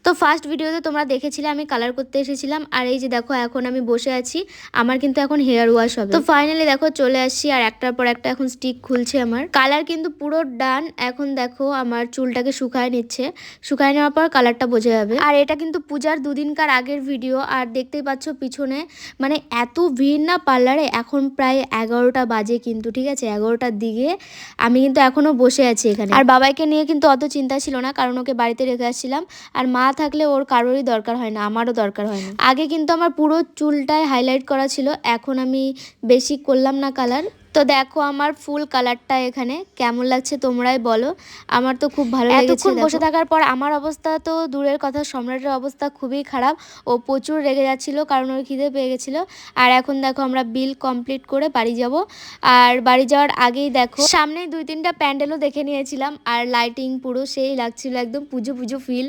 তো ফার্স্ট ভিডিওতে তোমরা দেখেছিলে আমি কালার করতে এসেছিলাম, আর এই যে দেখো এখন আমি বসে আছি, আমার কিন্তু এখন হেয়ার ওয়াশ হবে। তো ফাইনালি দেখো চলে আসছি, আর একটার পর একটা এখন স্টিক খুলছে। আমার কালার কিন্তু পুরো ডান। এখন দেখো আমার চুলটাকে শুকায় নিচ্ছে, শুকায় নেওয়ার পর কালারটা বোঝা যাবে। আর এটা কিন্তু পূজার দুদিনকার আগের ভিডিও, আর দেখতেই পাচ্ছ পিছনে মানে এত ভিড় না পার্লারে। এখন প্রায় 11টা বাজে কিন্তু, ঠিক আছে, 11টার দিকে আমি কিন্তু এখনো বসে আছি এখানে। আর বাবাইকে নিয়ে কিন্তু অত চিন্তা ছিল না, কারণ ওকে বাড়িতে রেখে আসছিলাম। আর মা থাকলে ওর কারোরই দরকার হয় না, আমারও দরকার হয় না। আগে কিন্তু আমার পুরো চুলটায় হাইলাইট করা ছিল, এখন আমি বেশি করলাম না কালার। তো দেখো আমার ফুল কালারটা এখানে কেমন লাগছে তোমরাই বলো। আমার তো খুব ভালো লেগেছে। এতক্ষণ বসে থাকার পর আমার অবস্থা তো দূরের কথা, সম্রাটের অবস্থা খুবই খারাপ। ও প্রচুর রেগে যাচ্ছিল, কারণ ওর খিদে পেয়ে গেছিলো। আর এখন দেখো আমরা বিল কমপ্লিট করে বাড়ি যাব। আর বাড়ি যাওয়ার আগেই দেখো সামনেই 2-3টা প্যান্ডেলও দেখে নিয়েছিলাম, আর লাইটিং পুরো সেই লাগছিল, একদম পুজো পুজো ফিল।